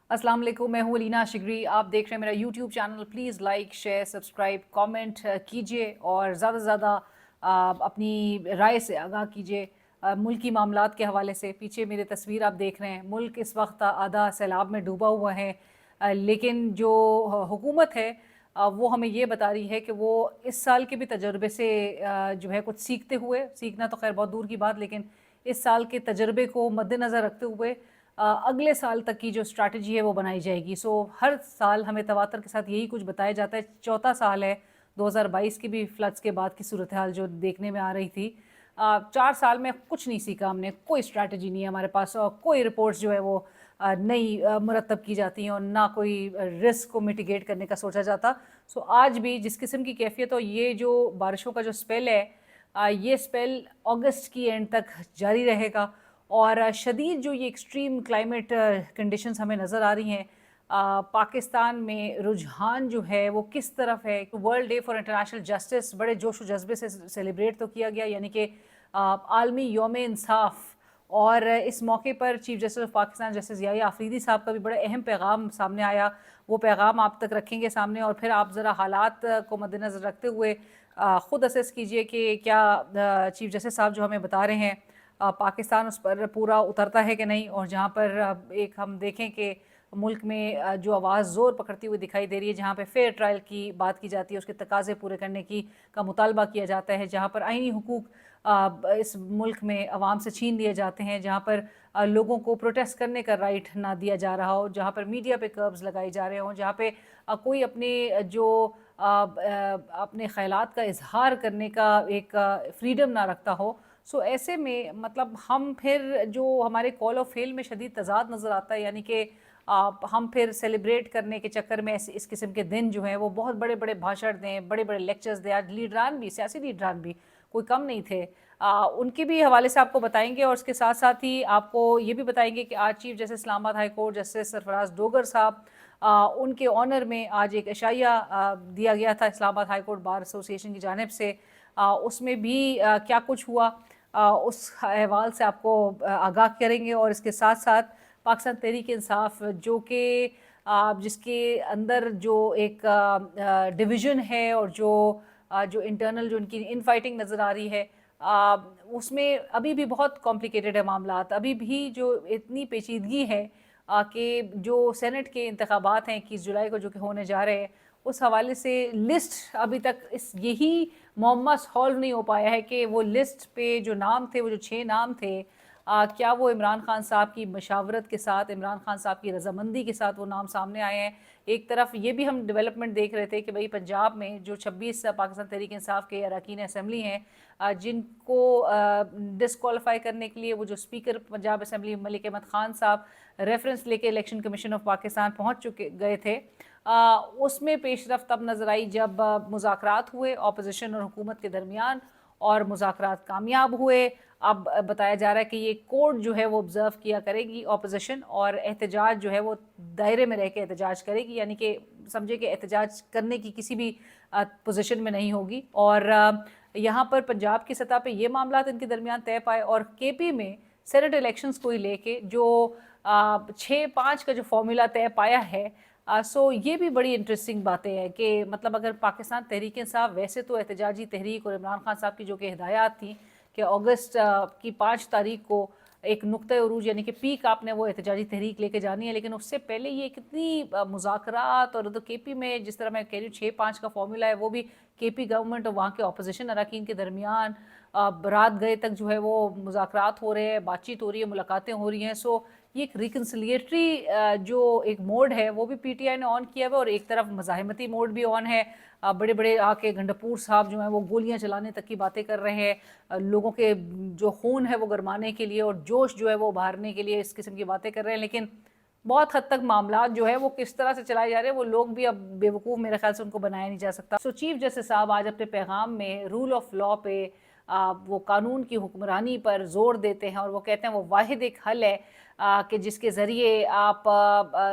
अस्सलाम वालेकुम, मैं हूँ अलीना शिगरी। आप देख रहे हैं मेरा YouTube channel. Please like, share, subscribe, comment कीजिए और ज़्यादा से ज़्यादा अपनी राय से आगाह कीजिए। मुल्की मामलात के हवाले से पीछे मेरे तस्वीर आप देख रहे हैं। मुल्क इस वक्त आधा सैलाब में डूबा हुआ है, लेकिन जो हुकूमत है वो हमें ये बता रही है कि वो इस साल के भी तजर्बे से जो है कुछ सीखते हुए, सीखना तो खैर बहुत दूर की बात, लेकिन इस साल के तजर्बे को मद्देनज़र रखते हुए अगले साल तक की जो स्ट्रैटेजी है वो बनाई जाएगी। सो हर साल हमें तवातर के साथ यही कुछ बताया जाता है। चौथा साल है 2022 की भी फ्लड्स के बाद की सूरत हाल जो देखने में आ रही थी। 4 साल में कुछ नहीं सीखा हमने, कोई स्ट्रैटेजी नहीं है हमारे पास और कोई रिपोर्ट्स जो है वो नहीं मुरतब की जाती हैं और ना कोई रिस्क को मिटिगेट करने का सोचा जाता। सो आज भी जिस किस्म की कैफियत और ये जो बारिशों का जो स्पेल है, ये स्पेल अगस्त की एंड तक जारी रहेगा और शदीद जो ये एक्सट्रीम क्लाइमेट कंडीशंस हमें नज़र आ रही हैं। पाकिस्तान में रुझान जो है वो किस तरफ है। World day for international justice बड़े जोश व जज्बे से सेलिब्रेट तो किया गया, यानी कि आलमी यौम इंसाफ, और इस मौके पर chief justice of Pakistan justice Yahya Afridi साहब का भी बड़ा अहम पैगाम सामने आया। वो पैगाम आप तक रखेंगे सामने और फिर आप ज़रा हालात को मद्देनज़र रखते हुए ख़ुद असेस कीजिए कि क्या चीफ जस्टिस साहब जो हमें बता रहे हैं पाकिस्तान उस पर पूरा उतरता है कि नहीं। और जहाँ पर एक हम देखें कि मुल्क में जो आवाज़ ज़ोर पकड़ती हुई दिखाई दे रही है, जहाँ पे फेयर ट्रायल की बात की जाती है, उसके तकाज़े पूरे करने की का मुतालबा किया जाता है, जहाँ पर आइनी हुकूक इस मुल्क में आवाम से छीन लिए जाते हैं, जहाँ पर लोगों को प्रोटेस्ट करने का राइट ना दिया जा रहा हो, जहाँ पर मीडिया पे कर्ब्स लगाए जा रहे हों, जहाँ पे कोई अपने जो अपने ख्यालात का इजहार करने का एक फ्रीडम ना रखता हो। सो ऐसे में मतलब हम फिर जो हमारे कॉल ऑफ फेल में शदीद तजाद नज़र आता है, यानी कि हम फिर सेलिब्रेट करने के चक्कर में इस किस्म के दिन जो हैं वो बहुत बड़े बड़े भाषण दें, बड़े बड़े लेक्चर्स दें। आज लीडरान भी, सियासी लीडरान भी कोई कम नहीं थे। उनके भी हवाले से आपको बताएंगे और उसके साथ साथ ही आपको ये भी बताएंगे कि आज chief justice Islamabad high court justice Sarfaraz Dogar साहब, उनके ऑनर में आज एक इशाइया दिया गया था Islamabad high court bar association की जानिब से। उसमें भी क्या कुछ हुआ उस अहवाल से आपको आगाह करेंगे। और इसके साथ साथ पाकिस्तान तहरीक इंसाफ जो कि जिसके अंदर जो एक डिवीज़न है और जो इंटरनल जो उनकी इन फाइटिंग नज़र आ रही है, उसमें अभी भी बहुत कॉम्प्लिकेटेड है मामलात। अभी भी जो इतनी पेचीदगी है कि जो सेनेट के इंतखाबात हैं 21 जुलाई को जो कि होने जा रहे हैं, उस हवाले से लिस्ट अभी तक इस यही मुअम्मा सॉल्व नहीं हो पाया है कि वो लिस्ट पे जो नाम थे, वो जो 6 नाम थे, क्या वो इमरान खान साहब की मशावरत के साथ, इमरान खान साहब की रजामंदी के साथ वो नाम सामने आए हैं। एक तरफ ये भी हम डेवलपमेंट देख रहे थे कि भाई पंजाब में जो 26 पाकिस्तान तहरीक इंसाफ के अरकान असम्बली हैं, जिनको डिसक्वालीफाई करने के लिए वो जो स्पीकर पंजाब असम्बली मलिक अहमद ख़ान साहब रेफरेंस लेके इलेक्शन कमीशन ऑफ पाकिस्तान पहुँच गए थे, उसमें पेशरफ तब नज़र आई जब मुज़ाकरात हुए अपोजिशन और हुकूमत के दरमियान और मुज़ाकरात कामयाब हुए। अब बताया जा रहा है कि ये कोर्ट जो है वो ऑब्ज़र्व किया करेगी अपोजिशन, और एहतजाज जो है वो दायरे में रह के एहतजाज करेगी, यानी कि समझे कि एहतजाज करने की किसी भी पोजीशन में नहीं होगी। और यहाँ पर पंजाब की सतह पे ये मामला इनके दरमियान तय पाए और केपी में सेनेट इलेक्शंस को ही लेके जो 6-5 का जो फॉर्मूला तय पाया है। सो ये भी बड़ी इंटरेस्टिंग बातें हैं कि मतलब अगर पाकिस्तान तहरीक इंसाफ वैसे तो एहतजाजी तहरीक और इमरान खान साहब की जो कि हिदायत थी कि अगस्त की 5 तारीख को एक नुक्ता उरूज यानी कि पीक आपने वो एहतजाजी तहरीक लेके जानी है, लेकिन उससे पहले ये कितनी मुज़ाकरात और तो के पी में जिस तरह मैं कह रही हूँ 6-5 का फॉर्मूला है, वो भी के पी गवर्नमेंट और वहाँ के अपोजिशन अरकान के दरमियान रात गए तक जो है वो मुज़ाकरात हो रहे हैं, बातचीत हो रही है, मुलाकातें हो रही हैं। सो ये एक रिकन्सिलिएटरी जो एक मोड है वो भी पीटीआई ने ऑन किया हुआ है और एक तरफ मज़ाहमती मोड भी ऑन है। बड़े बड़े आके गंडपूर साहब जो हैं वो गोलियां चलाने तक की बातें कर रहे हैं, लोगों के जो खून है वो गरमाने के लिए और जोश जो है वो उभारने के लिए इस किस्म की बातें कर रहे हैं। लेकिन बहुत हद तक मामला जो है वो किस तरह से चलाए जा रहे हैं वो लोग भी अब बेवकूफ़, मेरे ख्याल से उनको बनाया नहीं जा सकता। सो चीफ जस्टिस साहब आज अपने पैगाम में रूल ऑफ लॉ पे वो कानून की हुक्मरानी पर जोर देते हैं और वो कहते हैं वो वाहिद एक हल है कि जिसके ज़रिए आप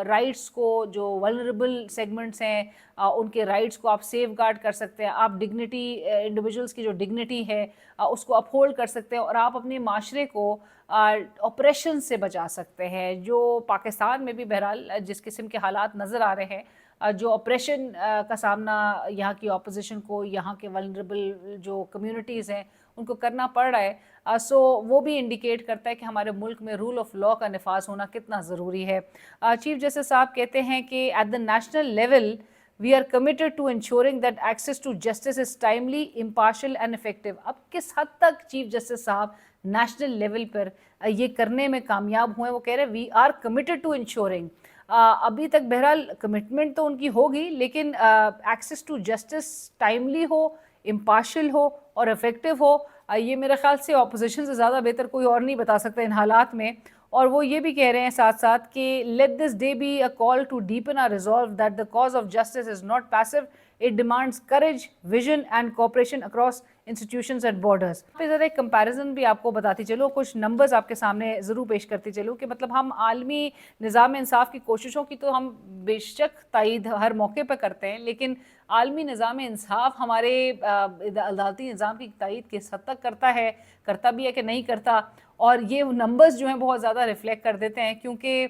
राइट्स को, जो वल्नरेबल सेगमेंट्स हैं उनके राइट्स को आप सेफ गार्ड कर सकते हैं, आप डिग्निटी, इंडिविजुअल्स की जो डिग्निटी है उसको अपहोल्ड कर सकते हैं और आप अपने माशरे को ऑपरेशन से बचा सकते हैं, जो पाकिस्तान में भी बहरहाल जिस किस्म के हालात नज़र आ रहे हैं, जो ऑपरेशन का सामना यहाँ की अपोजिशन को, यहाँ के वल्नरेबल जो कम्युनिटीज़ हैं उनको करना पड़ रहा है। सो वो भी इंडिकेट करता है कि हमारे मुल्क में रूल ऑफ लॉ का नफाज होना कितना ज़रूरी है। चीफ जस्टिस साहब कहते हैं कि at the national level we are committed to ensuring that access to justice is timely, impartial and effective. अब किस हद तक चीफ जस्टिस साहब नेशनल लेवल पर ये करने में कामयाब हुए? वो कह रहे हैं we are committed to ensuring. अभी तक बहरहाल कमिटमेंट तो उनकी होगी, लेकिन एक्सेस टू जस्टिस टाइमली हो, इम्पार्शल हो और इफेक्टिव हो, ये मेरे ख्याल से ऑपोजिशन से ज़्यादा बेहतर कोई और नहीं बता सकता इन हालात में। और वो ये भी कह रहे हैं साथ साथ कि let this day be a call to deepen our resolve that the cause of justice is not passive, it demands courage, vision and cooperation across institutions and borders. पे ज़रा एक कंपैरिजन भी आपको बताती चलो, कुछ नंबर्स आपके सामने ज़रूर पेश करती चलो कि मतलब हम आलमी निज़ाम इंसाफ की कोशिशों की तो हम बेशक तायीद हर मौके पर करते हैं, लेकिन आलमी निज़ाम इंसाफ हमारे अदालती निज़ाम की तायीद किस हद तक करता भी है कि नहीं करता। और ये नंबर्स जो हैं बहुत ज़्यादा रिफ्लेक्ट कर देते हैं, क्योंकि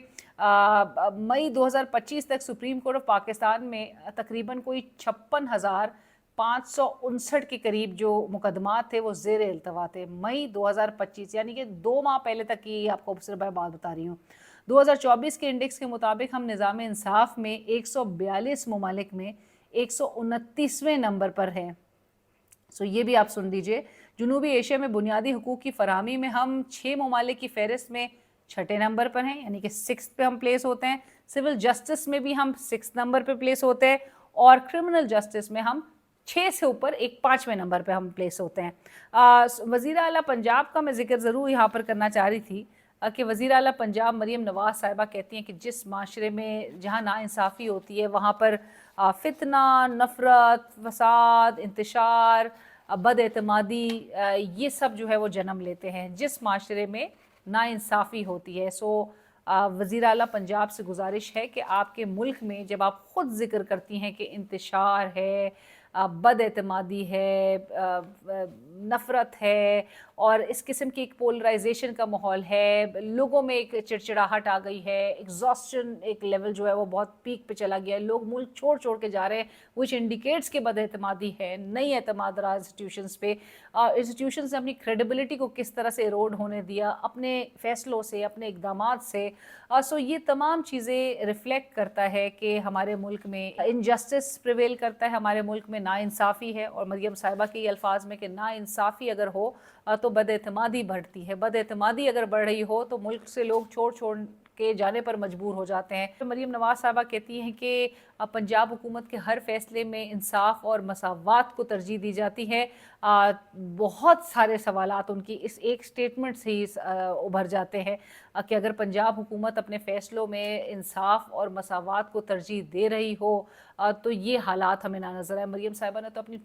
मई 2025 तक सुप्रीम कोर्ट ऑफ पाकिस्तान में तकरीबन कोई 56,559 के करीब जो मुकदमात थे वो ज़ेर इल्तवा थे। मई 2025 यानी कि 2 माह पहले तक की आपको सिर्फ बात बता रही हूँ। 2024 के इंडेक्स के मुताबिक हम निज़ाम इंसाफ में 142 ममालिक में 129वें नंबर पर हैं। सो ये भी आप सुन लीजिए। जनूबी एशिया में बुनियादी हुकूक की फरहमी में हम 6 ममालिक की फहरिस्त में 6ठे नंबर पर हैं, यानी कि 6th पे हम प्लेस होते हैं। सिविल जस्टिस में भी हम 6th नंबर पे प्लेस होते हैं, और क्रिमिनल जस्टिस में हम 6 से ऊपर एक 5वें नंबर पे हम प्लेस होते हैं। वज़ीर आला पंजाब का मैं जिक्र ज़रूर यहाँ पर करना चाह रही थी कि वज़ीर आला पंजाब मरीम नवाज़ साहिबा कहती हैं कि जिस माशरे में जहाँ नाइंसाफ़ी होती है वहाँ पर फितना, नफ़रत, फसाद, इंतशार, बदएतमादी, ये सब जो है वो जन्म लेते हैं जिस माशरे में नाइंसाफ़ी होती है। सो वज़ीर आला पंजाब से गुजारिश है कि आपके मुल्क में जब आप ख़ुद ज़िक्र करती हैं कि इंतशार है, बदएतमादी है, नफ़रत है और इस किस्म की एक पोलराइजेशन का माहौल है, लोगों में एक चिड़चिड़ाहट आ गई है, एग्जॉस्शन एक लेवल जो है वो बहुत पीक पे चला गया है, लोग मुल्क छोड़ छोड़ के जा रहे हैं, विच इंडिकेट्स के बदएतमादी है, नहीं एतमाद रहा इंस्टीट्यूशंस पे। इंस्टीट्यूशंस ने अपनी क्रेडिबिलिटी को किस तरह से इरोड होने दिया अपने फ़ैसलों से, अपने इक़दामात से। सो ये तमाम चीज़ें रिफ्लेक्ट करता है कि हमारे मुल्क में इनजस्टिस प्रिवेल करता है, हमारे मुल्क में नाइंसाफ़ी है, और मरियम साहिबा के अल्फाज में कि नाइंसाफ़ी अगर हो तो बदएतमादी बढ़ती है, बदएतमादी अगर बढ़ रही हो तो मुल्क से लोग छोड़ छोड़ के जाने पर मजबूर हो जाते हैं। तो मरियम नवाज़ साहिबा कहती हैं कि पंजाब हुकूमत के हर फैसले में इंसाफ और मसावात को तरजीह दी जाती है। बहुत सारे सवालात उनकी इस एक स्टेटमेंट से ही उभर जाते हैं कि अगर पंजाब हुकूमत अपने फ़ैसलों में इंसाफ और मसावात को तरजीह दे रही हो तो ये हालात हमें ना नज़र आए। मरियम साहिबा ने तो अपनी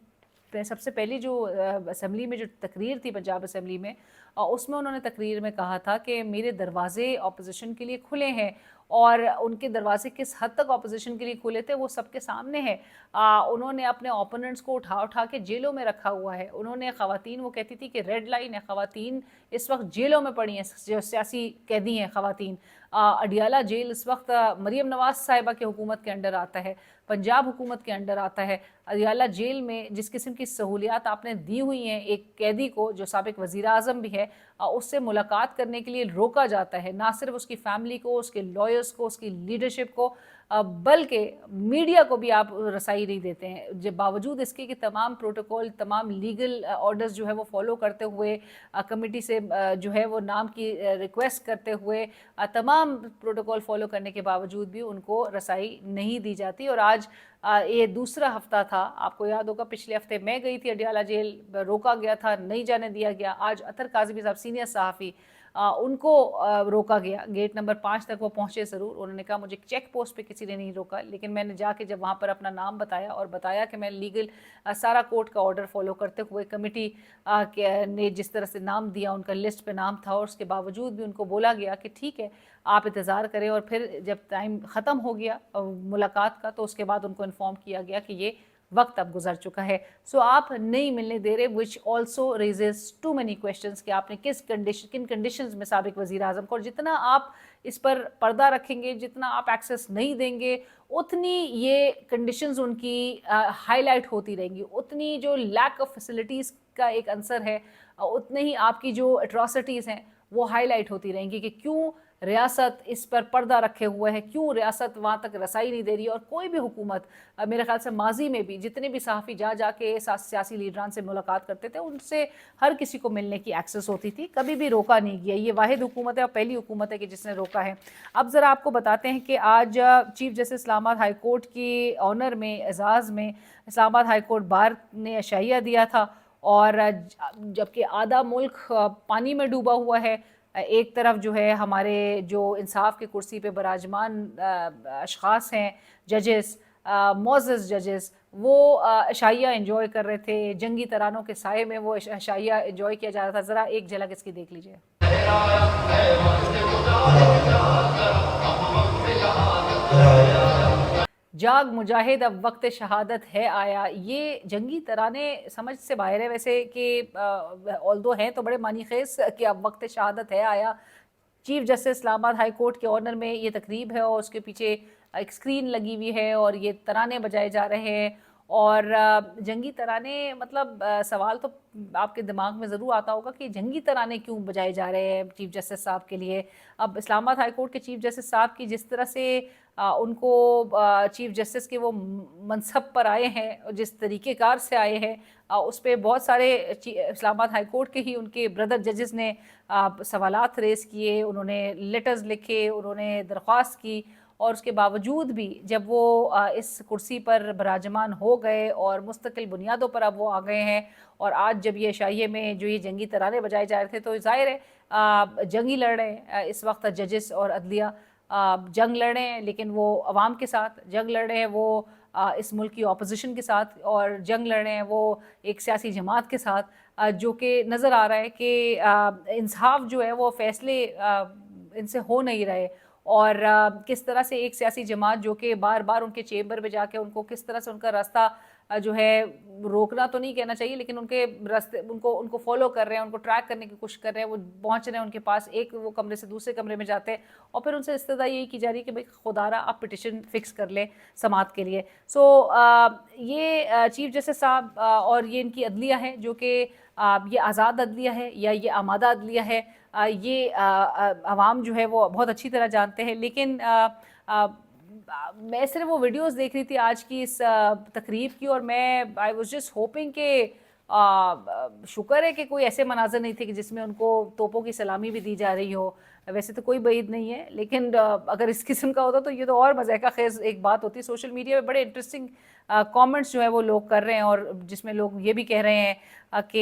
सबसे पहली जो असम्बली में जो तकरीर थी पंजाब असम्बली में, उसमें उन्होंने तकरीर में कहा था कि मेरे दरवाज़े अपोजिशन के लिए खुले हैं, और उनके दरवाजे किस हद तक अपोजिशन के लिए खुले थे वो सबके सामने है। उन्होंने अपने ओपोनेंट्स को उठा उठा के जेलों में रखा हुआ है। उन्होंने ख़वातीन, वो कहती थी कि रेड लाइन है, ख़वातीन इस वक्त जेलों में पड़ी हैं, जो सियासी कैदी हैं ख़वातीन। अडियाला जेल इस वक्त मरियम नवाज़ साहिबा की हुकूमत के अंडर आता है, पंजाब हुकूमत के अंडर आता है। अडियाला जेल में जिस किस्म की सहूलियात आपने दी हुई हैं एक कैदी को जो साबिक वज़ीर आज़म भी है, उससे मुलाकात करने के लिए रोका जाता है, ना सिर्फ उसकी फैमिली को, उसके लॉयर्स को, उसकी लीडरशिप को, बल्कि मीडिया को भी आप रसाई नहीं देते हैं, जब बावजूद इसके कि तमाम प्रोटोकॉल, तमाम लीगल ऑर्डर्स जो है वो फॉलो करते हुए, कमेटी से जो है वो नाम की रिक्वेस्ट करते हुए, तमाम प्रोटोकॉल फॉलो करने के बावजूद भी उनको रसाई नहीं दी जाती। और आज ये दूसरा हफ्ता था, आपको याद होगा पिछले हफ्ते मैं गई थी अडियाला जेल, रोका गया था, नहीं जाने दिया गया। आज अतर काज़मी साहब सीनियर सहाफ़ी, उनको रोका गया, गेट नंबर 5 तक वो पहुँचे ज़रूर। उन्होंने कहा मुझे चेक पोस्ट पे किसी ने नहीं रोका, लेकिन मैंने जाके जब वहाँ पर अपना नाम बताया और बताया कि मैं लीगल सारा कोर्ट का ऑर्डर फॉलो करते हुए, कमेटी ने जिस तरह से नाम दिया उनका लिस्ट पे नाम था, और उसके बावजूद भी उनको बोला गया कि ठीक है आप इंतज़ार करें। और फिर जब टाइम ख़त्म हो गया मुलाकात का, तो उसके बाद उनको इन्फॉर्म किया गया कि ये वक्त अब गुजर चुका है। सो आप नहीं मिलने दे रहे, which also raises too many questions कि आपने किन कंडीशंस में साबिक वज़ीर आज़म को, और जितना आप इस पर पर्दा रखेंगे, जितना आप एक्सेस नहीं देंगे, उतनी ये कंडीशंस उनकी हाईलाइट होती रहेंगी, उतनी जो लैक ऑफ फैसिलिटीज़ का एक आंसर है, उतने ही आपकी जो एट्रॉसिटीज़ हैं वो हाईलाइट होती रहेंगी कि क्यों रियासत इस पर पर्दा रखे हुए है, क्यों रियासत वहाँ तक रसाई नहीं दे रही। और कोई भी हुकूमत, मेरे ख्याल से माजी में भी जितने भी सहाफ़ी जा के सियासी लीडरान से मुलाकात करते थे, उनसे हर किसी को मिलने की एक्सेस होती थी, कभी भी रोका नहीं गया। ये वाहिद हुकूमत है और पहली हुकूमत है कि जिसने रोका है। अब ज़रा आपको बताते हैं कि आज chief justice Islamabad high court की ऑनर में, एजाज़ में, इस्लामाबाद हाई कोर्ट बार ने अशाइया दिया था, और जबकि आधा मुल्क पानी में डूबा हुआ है, एक तरफ जो है हमारे जो इंसाफ की कुर्सी पे बराजमान अशख़ास हैं, जजेस, मोअज़्ज़ज़ जजेस, वो अशाइया एंजॉय कर रहे थे, जंगी तरानों के साए में वो अशाइया एंजॉय किया जा रहा था। ज़रा एक झलक इसकी देख लीजिए। जाग मुजाहिद अब वक्त शहादत है आया, ये जंगी तराने समझ से बाहर है वैसे कि ऑल्दो हैं तो बड़े मानी खेस कि अब वक्त शहादत है आया। Chief justice Islamabad high court के ऑनर में ये तकरीब है और उसके पीछे एक स्क्रीन लगी हुई है और ये तराने बजाए जा रहे हैं। और जंगी तराने, मतलब सवाल तो आपके दिमाग में ज़रूर आता होगा कि जंगी तराने क्यों बजाए जा रहे हैं चीफ जस्टिस साहब के लिए। अब इस्लामाबाद हाई कोर्ट के चीफ जस्टिस साहब की जिस तरह से उनको चीफ जस्टिस के वो मनसब पर आए हैं, जिस तरीक़ेकार से आए हैं, उस पर बहुत सारे इस्लामाबाद हाई कोर्ट के ही उनके ब्रदर जजेस ने सवालात रेज़ किए, उन्होंने लेटर्स लिखे, उन्होंने दरख्वास्त की, और उसके बावजूद भी जब वो इस कुर्सी पर बराजमान हो गए और मुस्तकिल बुनियादों पर अब वो आ गए हैं, और आज जब ये शाइये में जो ये जंगी तराने बजाए जा रहे थे, तो ज़ाहिर है जंग ही लड़ रहे हैं इस वक्त जजेस और अदलिया, जंग लड़ रहे हैं, लेकिन वो अवाम के साथ जंग लड़ रहे हैं, वो इस मुल्क की अपोजिशन के साथ, और जंग लड़ रहे हैं वो एक सियासी जमात के साथ, जो कि नज़र आ रहा है कि इंसाफ जो है वो फ़ैसले इनसे हो नहीं रहे। और किस तरह से एक सियासी जमात जो कि बार बार उनके चेंबर में जाके उनको किस तरह से उनका रास्ता जो है रोकना तो नहीं कहना चाहिए, लेकिन उनके रास्ते उनको फॉलो कर रहे हैं, उनको ट्रैक करने की कोशिश कर रहे हैं, वो पहुंच रहे हैं उनके पास, एक वो कमरे से दूसरे कमरे में जाते हैं, और फिर उनसे इस्तदा यही की जा रही है कि भाई खुदारा आप पिटिशन फिक्स कर लें समात के लिए। सो ये चीफ जस्टिस साहब और ये इनकी अदलिया है जो कि ये आज़ाद अदलिया है या ये आमादा अदलिया है, ये आवाम जो है वो बहुत अच्छी तरह जानते हैं। लेकिन मैं सिर्फ वो वीडियोस देख रही थी आज की इस तकरीब की, और मैं आई वाज जस्ट होपिंग कि शुक्र है कि कोई ऐसे मनाजर नहीं थे कि जिसमें उनको तोपों की सलामी भी दी जा रही हो। वैसे तो कोई बईद नहीं है, लेकिन अगर इस किस्म का होता तो ये तो और मज़े का खेज एक बात होती। सोशल मीडिया पे बड़े इंटरेस्टिंग कमेंट्स जो है वो लोग कर रहे हैं, और जिसमें लोग ये भी कह रहे हैं कि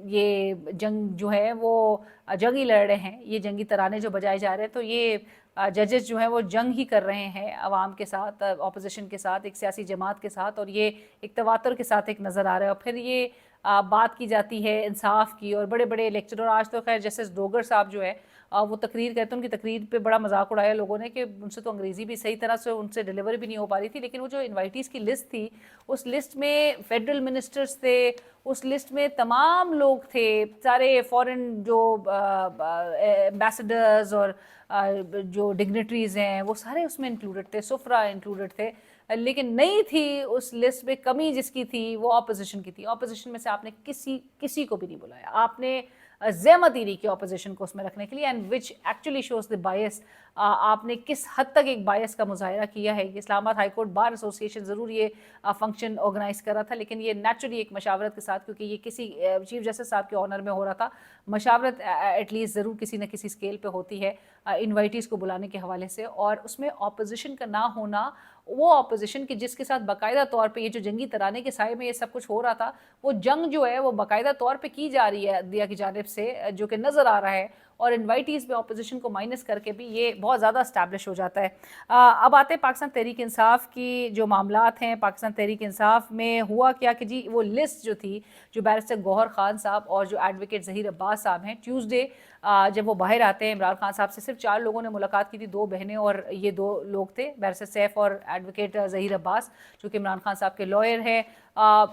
ये जंग जो है वो जंग ही लड़ रहे हैं, ये जंगी तराने जो बजाए जा रहे हैं, तो ये जजेस जो हैं वो जंग ही कर रहे हैं अवाम के साथ, अपोजिशन के साथ, एक सियासी जमात के साथ, और ये एक तवातर के साथ एक नज़र आ रहा है। और फिर ये बात की जाती है इंसाफ की, और बड़े बड़े लेक्चर, और आज तो खैर जस्टिस डोगर साहब जो है वो तकरीर कहते हैं, उनकी तकरीर पे बड़ा मजाक उड़ाया लोगों ने कि उनसे तो अंग्रेज़ी भी सही तरह से उनसे डिलीवर भी नहीं हो पा रही थी। लेकिन वो जो इन्वाइटीज़ की लिस्ट थी, उस लिस्ट में फेडरल मिनिस्टर्स थे, उस लिस्ट में तमाम लोग थे, सारे फॉरेन जो एम्बेसडर्स और जो डिग्नेटरीज़ हैं वो सारे उसमें इंक्लूडेड थे, सुफरा इंक्लूडेड थे। लेकिन नहीं थी उस लिस्ट में कमी जिसकी थी वो अपोजिशन की थी। अपोजिशन में से आपने किसी को भी नहीं बुलाया, आपने ज़हमत ही नहीं की अपोजिशन को उसमें रखने के लिए, and which actually shows the bias. आपने किस हद तक एक बायस का मुजाहरा किया है। Islamabad high court bar association ज़रूर ये फंक्शन ऑर्गेनाइज़ कर रहा था, लेकिन ये नेचुरली एक मशावरत के साथ, क्योंकि ये किसी चीफ जस्टिस साहब के ऑनर में हो रहा था, मशावरत एटलीस्ट ज़रूर किसी न किसी स्केल पे होती है इन्वाइटीज़ को बुलाने के हवाले से। और उसमें अपोजिशन का ना होना, वो अपोजिशन की जिसके साथ बाकायदा तौर पे ये जो जंगी तराने के साए में ये सब कुछ हो रहा था, वो जंग जो है वो बाकायदा तौर पे की जा रही है अदलिया की जानिब से, जो कि नज़र आ रहा है, और इन्वाइटीज़ में अपोजिशन को माइनस करके भी ये बहुत ज़्यादा इस्टेब्लिश हो जाता है। अब आते हैं पाकिस्तान तहरीक इंसाफ की जो मामलात हैं। पाकिस्तान तहरीक इंसाफ में हुआ क्या कि जी वो लिस्ट जो थी, जो बैरिस्टर गौहर खान साहब और जो एडवोकेट ज़हीर अब्बास साहब हैं, ट्यूसडे जब वो बाहर आते हैं, इमरान खान साहब से सिर्फ 4 लोगों ने मुलाकात की थी, 2 बहनें और ये 2 लोग थे, बैरिस्टर सैफ और एडवोकेट ज़हीर अब्बास, जो कि इमरान खान साहब के लॉयर हैं।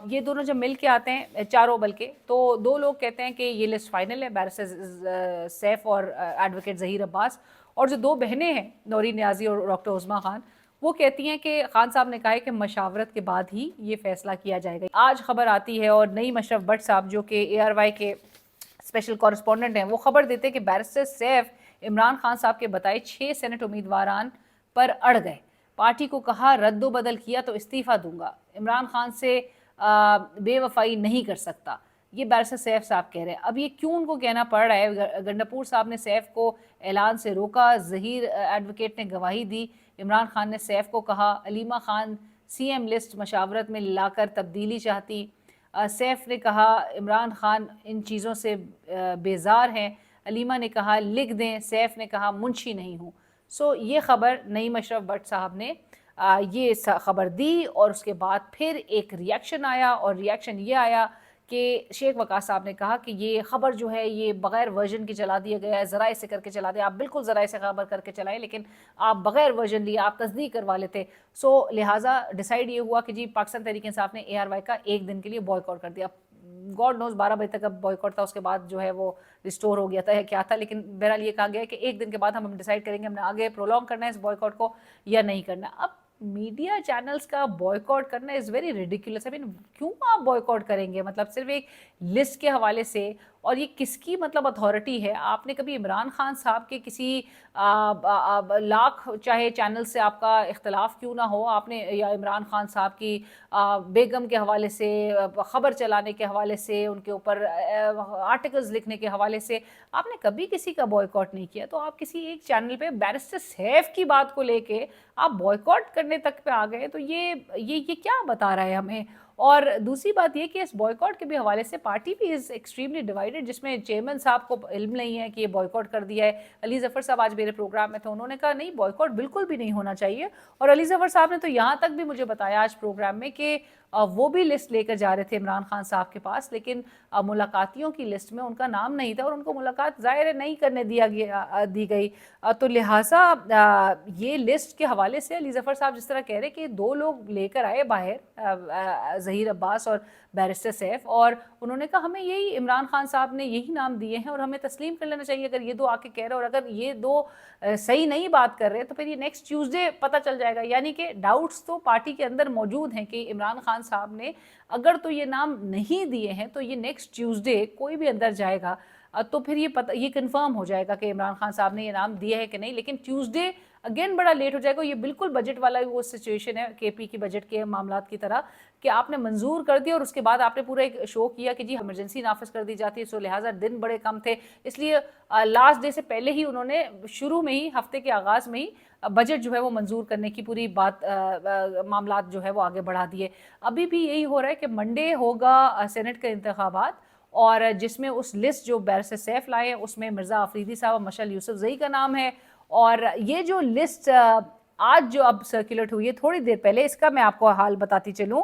یہ دونوں جب مل کے آتے ہیں چاروں بلکہ، تو دو لوگ کہتے ہیں کہ یہ لسٹ فائنل ہے، بیرسٹر سیف اور ایڈوکیٹ ظہیر عباس، اور جو دو بہنیں ہیں نورین نیازی اور ڈاکٹر عظمیٰ خان، وہ کہتی ہیں کہ خان صاحب نے کہا ہے کہ مشاورت کے بعد ہی یہ فیصلہ کیا جائے گا۔ آج خبر آتی ہے اور نئی مشرف بٹ صاحب جو کہ ARY کے اسپیشل کورسپونڈنٹ ہیں، وہ خبر دیتے کہ بیرسٹر سیف عمران خان صاحب کے بتائے 6 سینٹ امیدواران پر اڑ گئے، پارٹی کو کہا رد و بدل کیا تو استعفیٰ دوں گا، عمران خان سے بے وفائی نہیں کر سکتا، یہ بیرسٹر سیف صاحب کہہ رہے ہیں۔ اب یہ کیوں ان کو کہنا پڑ رہا ہے؟ گنڈاپور صاحب نے سیف کو اعلان سے روکا، ظہیر ایڈوکیٹ نے گواہی دی، عمران خان نے سیف کو کہا، علیمہ خان CM لسٹ مشاورت میں لا کر تبدیلی چاہتی، سیف نے کہا عمران خان ان چیزوں سے بیزار ہیں، علیمہ نے کہا لکھ دیں، سیف نے کہا منشی نہیں ہوں۔ سو یہ خبر نئی مشرف بٹ صاحب نے یہ خبر دی، اور اس کے بعد پھر ایک ریاکشن آیا، اور ریاکشن یہ آیا کہ شیخ وقاص صاحب نے کہا کہ یہ خبر جو ہے یہ بغیر ورژن کی چلا دیا گیا ہے، ذرائع سے کر کے چلا دیا، آپ بالکل ذرائع سے خبر کر کے چلائیں لیکن آپ بغیر ورژن لیے آپ تصدیق کروا لیتے۔ سو لہٰذا ڈیسائیڈ یہ ہوا کہ جی پاکستان تحریک انصاف نے ARY کا ایک دن کے لیے بوائیکاٹ کر دیا۔ گاڈ نوز 12 بجے تک اب بوائیکاٹ تھا، اس کے بعد جو ہے وہ ریسٹور ہو گیا تھا یا کیا تھا، لیکن بہرحال یہ کہا گیا ہے کہ ایک دن کے بعد ہم ڈیسائیڈ کریں گے ہم نے آگے پرولونگ کرنا ہے اس بوائیکاٹ کو یا نہیں کرنا۔ اب میڈیا چینلز کا بوائیکاٹ کرنا از ویری ریڈیکولس، کیوں آپ بوائیکاٹ کریں گے؟ مطلب صرف ایک لسٹ کے حوالے سے، اور یہ کس کی مطلب اتھارٹی ہے؟ آپ نے کبھی عمران خان صاحب کے کسی لاکھ چاہے چینل سے آپ کا اختلاف کیوں نہ ہو، آپ نے یا عمران خان صاحب کی بیگم کے حوالے سے، خبر چلانے کے حوالے سے، ان کے اوپر آرٹیکلز لکھنے کے حوالے سے آپ نے کبھی کسی کا بوائیکاٹ نہیں کیا، تو آپ کسی ایک چینل پہ بیرسٹر سیف کی بات کو لے کے آپ بوائیکاٹ کرنے تک پہ آ گئے، تو یہ کیا بتا رہا ہے ہمیں؟ اور دوسری بات یہ کہ اس بوائیکاٹ کے بھی حوالے سے پارٹی بھی از ایکسٹریملی ڈیوائیڈڈ، جس میں چیئرمین صاحب کو علم نہیں ہے کہ یہ بوائیکاٹ کر دیا ہے۔ علی ظفر صاحب آج میرے پروگرام میں تھے، انہوں نے کہا نہیں بوائیکاٹ بالکل بھی نہیں ہونا چاہیے، اور علی ظفر صاحب نے تو یہاں تک بھی مجھے بتایا آج پروگرام میں کہ وہ بھی لسٹ لے کر جا رہے تھے عمران خان صاحب کے پاس، لیکن ملاقاتیوں کی لسٹ میں ان کا نام نہیں تھا اور ان کو ملاقات ظاہر نہیں کرنے دی گئی۔ تو لہٰذا یہ لسٹ کے حوالے سے علی ظفر صاحب جس طرح کہہ رہے کہ دو لوگ لے کر آئے باہر، ظہیر عباس اور بیرسٹر سیف، اور انہوں نے کہا ہمیں یہی عمران خان صاحب نے یہی نام دیے ہیں اور ہمیں تسلیم کر لینا چاہیے اگر یہ دو آ کے کہہ رہے، اور اگر یہ دو صحیح نہیں بات کر رہے تو پھر یہ نیکسٹ ٹیوزڈے پتہ چل جائے گا۔ یعنی کہ ڈاؤٹس تو پارٹی کے اندر موجود ہیں کہ عمران خان صاحب نے اگر تو یہ نام نہیں دیے ہیں تو یہ نیکسٹ ٹیوزڈے کوئی بھی اندر جائے گا تو پھر یہ کنفرم ہو جائے گا کہ عمران خان صاحب نے یہ نام دیا ہے کہ نہیں، لیکن ٹیوزڈے اگین بڑا لیٹ ہو جائے گا۔ یہ بالکل بجٹ والا وہ سچویشن ہے KP کی بجٹ کے معاملات کی طرح کہ آپ نے منظور کر دیا اور اس کے بعد آپ نے پورا ایک شو کیا کہ جی ایمرجنسی نافذ کر دی جاتی ہے، سو لہٰذا دن بڑے کم تھے، اس لیے لاسٹ ڈے سے پہلے ہی انہوں نے شروع میں ہی ہفتے کے آغاز میں ہی بجٹ جو ہے وہ منظور کرنے کی پوری بات معاملات جو ہے وہ آگے بڑھا دیے۔ ابھی بھی یہی ہو رہا ہے کہ منڈے ہوگا سینٹ کا انتخابات، اور جس میں اس لسٹ جو بیرسٹر سیف لائے ہیں اس میں مرزا آفریدی صاحب اور مشعل یوسف زئی کا نام ہے، اور یہ جو لسٹ آج جو اب سرکولیٹ ہوئی ہے تھوڑی دیر پہلے، اس کا میں آپ کو حال بتاتی چلوں۔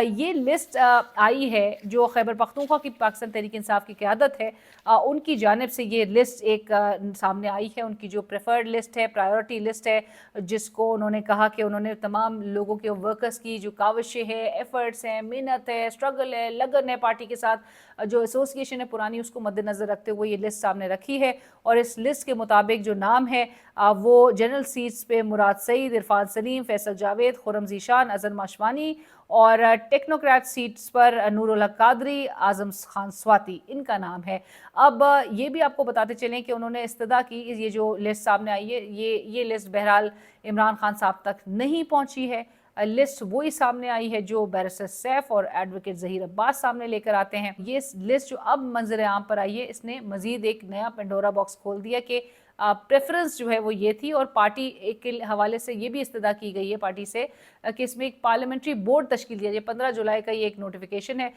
یہ لسٹ آئی ہے جو خیبر پختونخوا کی پاکستان تحریک انصاف کی قیادت ہے، ان کی جانب سے یہ لسٹ ایک سامنے آئی ہے، ان کی جو پریفرڈ لسٹ ہے، پرائیورٹی لسٹ ہے، جس کو انہوں نے کہا کہ انہوں نے تمام لوگوں کے ورکرز کی جو کاوشیں ہیں، ایفرٹس ہیں، محنت ہے، اسٹرگل ہے، لگن ہے پارٹی کے ساتھ، جو ایسوسیشن ہے پرانی، اس کو مد نظر رکھتے ہوئے یہ لسٹ سامنے رکھی ہے، اور اس لسٹ کے مطابق جو نام ہے وہ جنرل سیٹس پہ مراد سعید، عرفان سلیم، فیصل جاوید، خرم ذیشان، اظہر ماشوانی، اور ٹیکنوکریٹ سیٹس پر نور الحق قادری، اعظم خان سواتی، ان کا نام ہے۔ اب یہ بھی آپ کو بتاتے چلیں کہ انہوں نے استدعا کی، یہ جو لسٹ سامنے آئی ہے یہ لسٹ بہرحال عمران خان صاحب تک نہیں پہنچی ہے، لسٹ وہی سامنے آئی ہے جو بیرسٹر سیف اور ایڈوکیٹ ظہیر عباس سامنے لے کر آتے ہیں۔ یہ لسٹ جو اب منظر عام پر آئی ہے، اس نے مزید ایک نیا پینڈورا باکس کھول دیا کہ پریفرنس جو ہے وہ یہ تھی، اور پارٹی کے حوالے سے یہ بھی استدعا کی گئی ہے پارٹی سے کہ اس میں ایک پارلیمنٹری بورڈ تشکیل دیا جائے۔ 15 جولائی کا یہ ایک نوٹیفیکیشن ہے،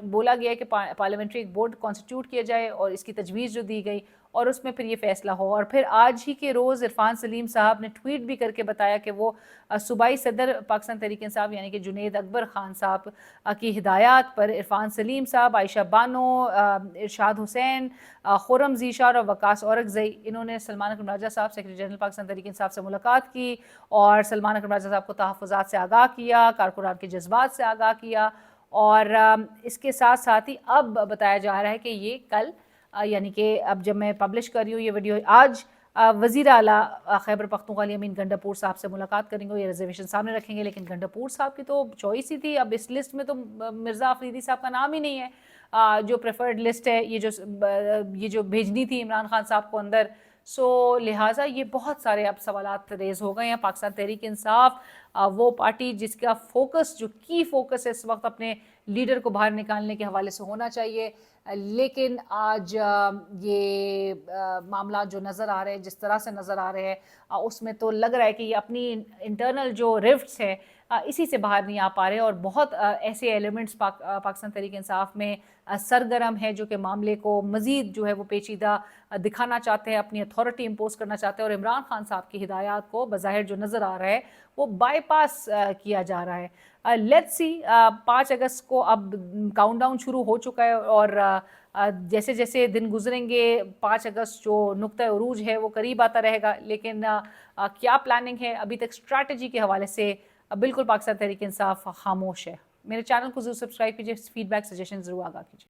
بولا گیا ہے کہ پارلیمنٹری ایک بورڈ کانسٹیٹیوٹ کیا جائے، اور اس کی تجویز جو دی گئی اور اس میں پھر یہ فیصلہ ہو۔ اور پھر آج ہی کے روز عرفان سلیم صاحب نے ٹویٹ بھی کر کے بتایا کہ وہ صوبائی صدر پاکستان تحریک انصاف یعنی کہ جنید اکبر خان صاحب کی ہدایات پر عرفان سلیم صاحب، عائشہ بانو، ارشاد حسین، خرم ذیشان اور وقاص اورکزئی، انہوں نے سلمان اکرم راجہ صاحب سیکرٹری جنرل پاکستان تحریک انصاف سے ملاقات کی اور سلمان اکرم راجہ صاحب کو تحفظات سے آگاہ کیا، کارکنان کے جذبات سے آگاہ کیا، اور اس کے ساتھ ساتھ ہی اب بتایا جا رہا ہے کہ یہ کل یعنی کہ اب جب میں پبلش کر رہی ہوں یہ ویڈیو آج وزیر اعلیٰ خیبر پختونخوا علی امین گنڈاپور صاحب سے ملاقات کریں گے، یہ ریزرویشن سامنے رکھیں گے، لیکن گنڈاپور صاحب کی تو چوائس ہی تھی، اب اس لسٹ میں تو مرزا آفریدی صاحب کا نام ہی نہیں ہے جو پریفرڈ لسٹ ہے یہ جو بھیجنی تھی عمران خان صاحب کو اندر. سو لہٰذا یہ بہت سارے اب سوالات ریز ہو گئے ہیں. پاکستان تحریک انصاف وہ پارٹی جس کا فوکس جو کی فوکس ہے اس وقت اپنے لیڈر کو باہر نکالنے کے حوالے سے ہونا چاہیے، لیکن آج یہ معاملات جو نظر آ رہے ہیں جس طرح سے نظر آ رہے ہیں اس میں تو لگ رہا ہے کہ یہ اپنی انٹرنل جو ریفٹس ہے اسی سے باہر نہیں آ پا رہے، اور بہت ایسے ایلیمنٹس پاکستان تحریک انصاف میں سرگرم ہے جو کہ معاملے کو مزید جو ہے وہ پیچیدہ دکھانا چاہتے ہیں، اپنی اتھارٹی امپوز کرنا چاہتے ہیں، اور عمران خان صاحب کی ہدایات کو بظاہر جو نظر آ رہا ہے وہ بائی پاس کیا جا رہا ہے. لیٹس سی 5 اگست کو اب کاؤنٹ ڈاؤن شروع ہو چکا ہے، اور جیسے جیسے دن گزریں گے 5 اگست جو نقطہ عروج ہے وہ قریب آتا رہے گا، لیکن کیا پلاننگ ہے ابھی تک اسٹریٹجی کے حوالے سے بالکل پاکستان تحریک انصاف خاموش ہے. میرے چینل کو ضرور سبسکرائب کیجیے، فیڈ بیک سجیشن ضرور آگاہ کیجیے.